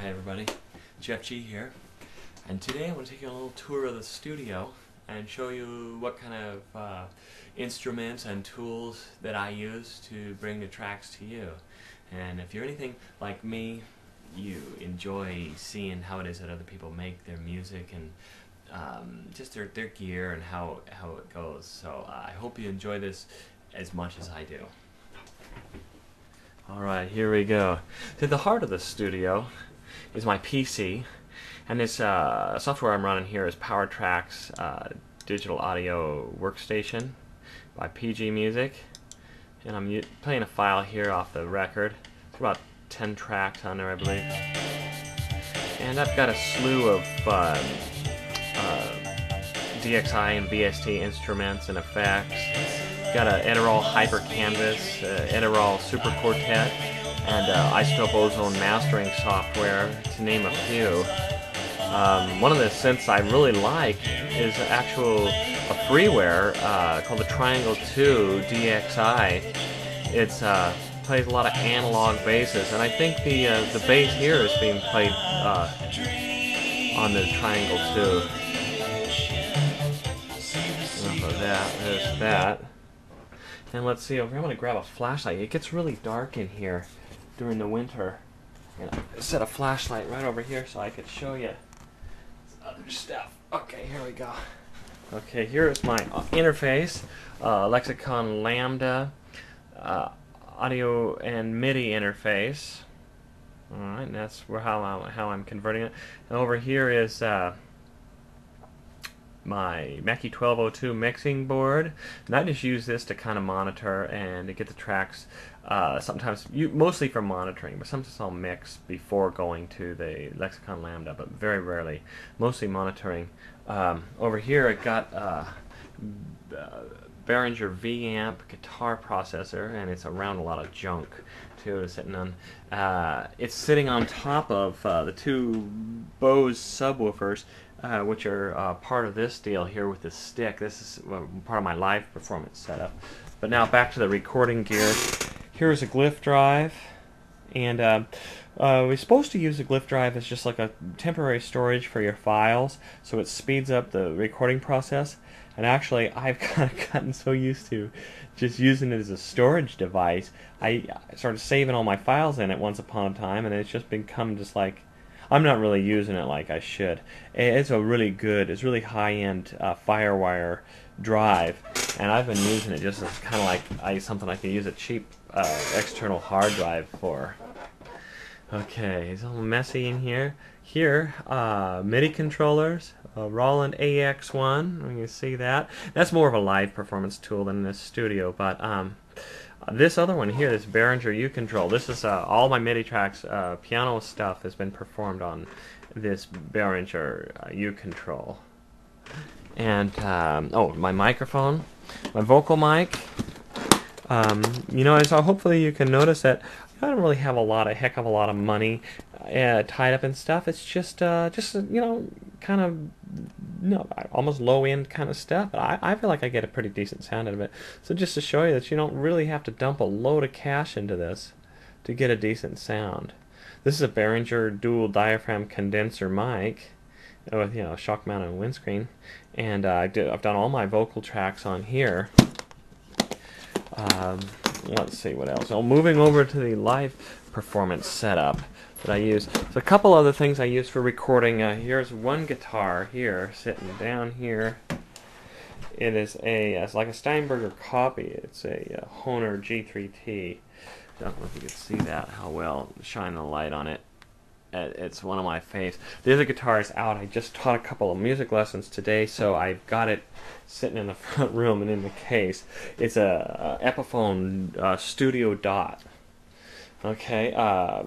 Hi everybody, Jeff G here, and today I'm going to take you on a little tour of the studio and show you what kind of instruments and tools that I use to bring the tracks to you. And if you're anything like me, you enjoy seeing how it is that other people make their music and just their gear and how it goes. So I hope you enjoy this as much as I do. Alright, here we go. To the heart of the studio is my PC, and this software I'm running here is PowerTrack's digital audio workstation by PG Music, and I'm playing a file here off the record. It's about 10 tracks on there, I believe, and I've got a slew of DXI and VST instruments and effects. Got an Edirol Hyper Canvas, Edirol Super Quartet, and Isotope Ozone mastering software, to name a few. One of the synths I really like is a freeware called the Triangle 2 DXI. It's plays a lot of analog basses, and I think the bass here is being played on the Triangle 2. Enough of that. There's that. And let's see over here. I'm going to grab a flashlight. It gets really dark in here during the winter. And I set a flashlight right over here so I could show you other stuff. Okay, here we go. Okay, here is my interface. Lexicon Lambda audio and MIDI interface. Alright, and that's how I'm converting it. And over here is my Mackie 1202 mixing board, and I just use this to kind of monitor and to get the tracks. Sometimes, mostly for monitoring, but sometimes I'll mix before going to the Lexicon Lambda, but very rarely. Mostly monitoring. Over here I got Behringer V-amp guitar processor, and it's around a lot of junk too. It's sitting on. It's sitting on top of the two Bose subwoofers, which are part of this deal here with this stick. This is part of my live performance setup. But now back to the recording gear. Here's a glyph drive, and we're supposed to use a glyph drive as just like a temporary storage for your files, so it speeds up the recording process. And actually, I've kind of gotten so used to just using it as a storage device. I started saving all my files in it once upon a time, and it's just become just like, I'm not really using it like I should. It's a really good, it's really high-end FireWire drive, and I've been using it just as kind of like something I could use a cheap external hard drive for. Okay, it's all messy in here. Here, MIDI controllers, Roland AX1. You can see that. That's more of a live performance tool than this studio, but this other one here, this Behringer U-Control, this is all my MIDI tracks, piano stuff has been performed on this Behringer U-Control. And, oh, my microphone, my vocal mic. You know, so hopefully you can notice that I don't really have a heck of a lot of money tied up in stuff. It's just you know, kind of, you know, almost low-end kind of stuff. But I feel like I get a pretty decent sound out of it. So just to show you that you don't really have to dump a load of cash into this to get a decent sound. This is a Behringer dual diaphragm condenser mic with, you know, shock mount and windscreen. And I've done all my vocal tracks on here. Let's see what else. So moving over to the live performance setup that I use. So a couple other things I use for recording. Here's one guitar here, sitting down here. It is it's like a Steinberger copy. It's a Hohner G3T. I don't know if you can see that, how well shine the light on it. It's one of my faves. The other guitar is out. I just taught a couple of music lessons today, so I've got it sitting in the front room and in the case. It's a Epiphone Studio Dot. Okay,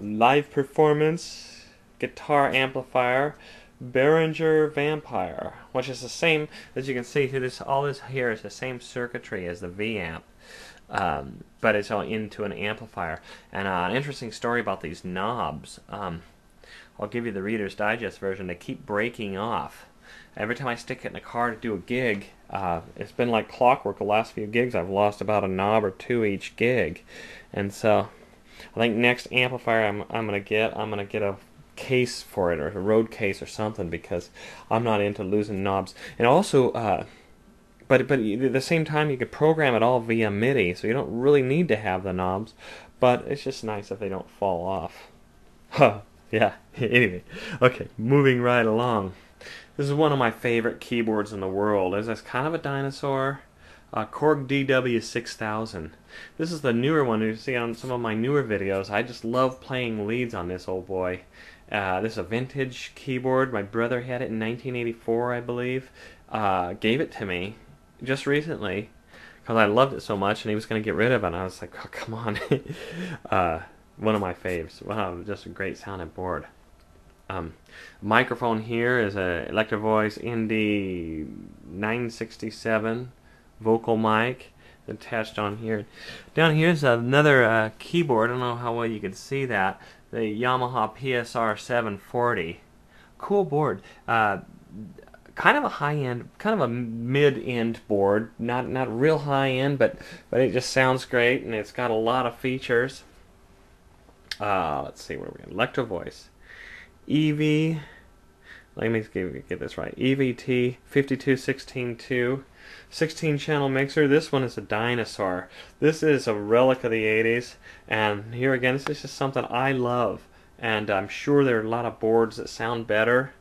live performance, guitar amplifier, Behringer Vampire, which is the same, as you can see, all this here is the same circuitry as the V-amp. But it's all into an amplifier. And an interesting story about these knobs. I'll give you the Reader's Digest version. They keep breaking off. Every time I stick it in a car to do a gig, it's been like clockwork. The last few gigs I've lost about a knob or two each gig. And so I think next amplifier I'm gonna get a case for it, or a road case or something, because I'm not into losing knobs. And also, but at the same time, you could program it all via MIDI, so you don't really need to have the knobs. But it's just nice if they don't fall off. Huh. Yeah. Anyway, okay, moving right along. This is one of my favorite keyboards in the world. It's kind of a dinosaur. Korg DW6000. This is the newer one you see on some of my newer videos. I just love playing leads on this old boy. This is a vintage keyboard. My brother had it in 1984, I believe. Gave it to me just recently because I loved it so much, and he was going to get rid of it. And I was like, oh, come on. One of my faves. Wow, just a great sounding board. Microphone here is a Electro Voice Indy 967 vocal mic attached on here. Down here is another keyboard. I don't know how well you can see that. The Yamaha PSR 740. Cool board. Kind of a high-end, kind of a mid-end board. Not real high-end, but it just sounds great, and it's got a lot of features. Let's see, where we got Electro Voice. EV, let me get this right. EVT 52162, 16-channel mixer. This one is a dinosaur. This is a relic of the 80s, and here again, this is just something I love, and I'm sure there are a lot of boards that sound better,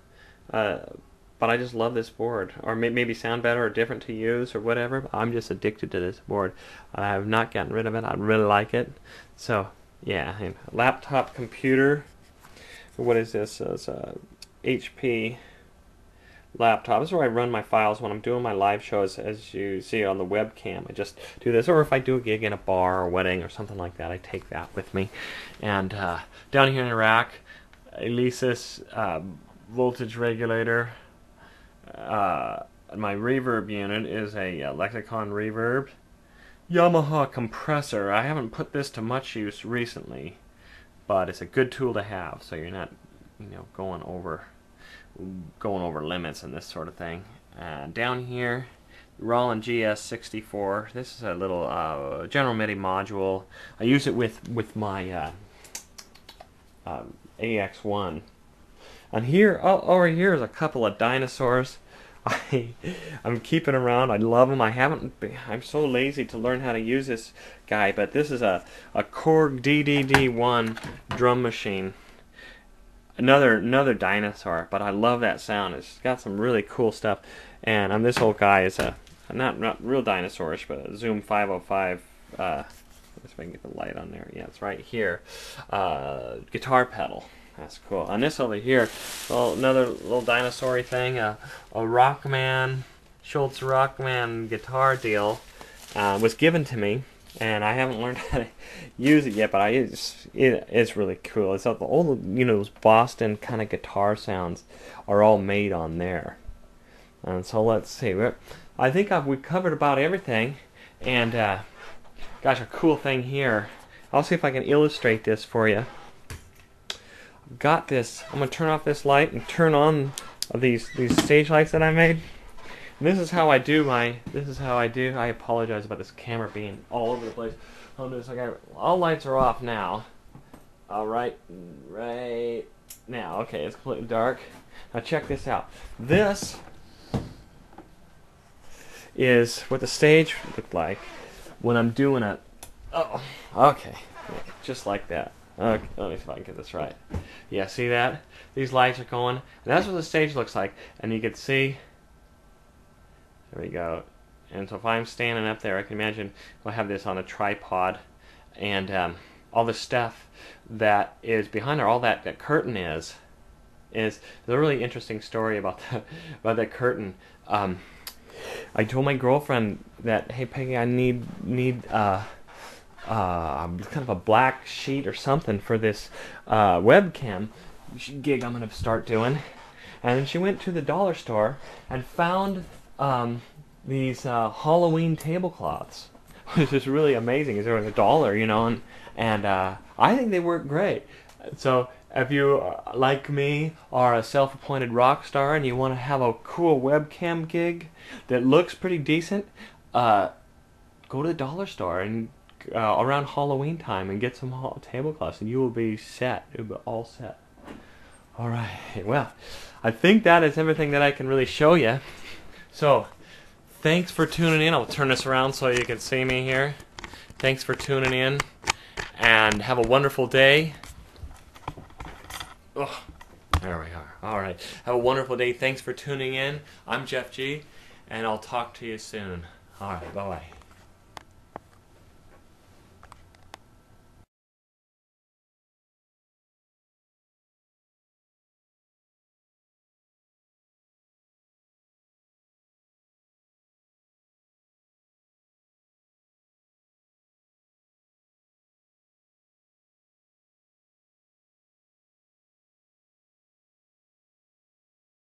but I just love this board, or maybe sound better or different to use or whatever. But I'm just addicted to this board. I have not gotten rid of it. I really like it. So yeah, laptop computer. What is this? It's a HP laptop. This is where I run my files when I'm doing my live shows, as you see on the webcam. I just do this, or if I do a gig in a bar or wedding or something like that, I take that with me. And down here in the rack, Alesis voltage regulator. My reverb unit is a Lexicon reverb. Yamaha compressor. I haven't put this to much use recently, but it's a good tool to have, so you're not, going over limits and this sort of thing. Down here, Roland GS64. This is a little General MIDI module. I use it with my AX1. And here, over here is a couple of dinosaurs. I'm keeping around. I love them. I'm so lazy to learn how to use this guy, but this is a Korg DDD1 drum machine. Another dinosaur, but I love that sound. It's got some really cool stuff. And this old guy is a not real dinosaurish, but a Zoom 505. Let's see if I can get the light on there. Yeah, it's right here. Guitar pedal. That's cool. And this over here, well, another little dinosaur-y thing, a Rockman, Schultz Rockman guitar deal, was given to me, and I haven't learned how to use it yet, but it's really cool. It's all those Boston kind of guitar sounds are all made on there. And so let's see. I think we've covered about everything, and gosh, a cool thing here. I'll see if I can illustrate this for you. Got this. I'm gonna turn off this light and turn on these stage lights that I made. And this is how I do. I apologize about this camera being all over the place. All lights are off now. All right now. Okay, it's completely dark. Now check this out. This is what the stage looked like when I'm doing it. Oh, okay, just like that. Okay, let me see if I can get this right. Yeah, see that? These lights are going, and that's what the stage looks like. And you can see, there we go. And so if I'm standing up there, I can imagine I'll have this on a tripod, and all the stuff that is behind there, all that curtain is a really interesting story about that curtain. I told my girlfriend that, hey Peggy, I need kind of a black sheet or something for this webcam gig I'm going to start doing. And then she went to the dollar store and found these Halloween tablecloths, which is really amazing. They're $1, and I think they work great. So if you, like me, are a self-appointed rock star and you want to have a cool webcam gig that looks pretty decent, go to the dollar store and around Halloween time and get some tablecloths, and you will be set. You'll be all set. All right. Well, I think that is everything that I can really show you. So, thanks for tuning in. I'll turn this around so you can see me here. Thanks for tuning in, and have a wonderful day. Oh, there we are. All right. Have a wonderful day. Thanks for tuning in. I'm Jeff G, and I'll talk to you soon. All right. Bye-bye.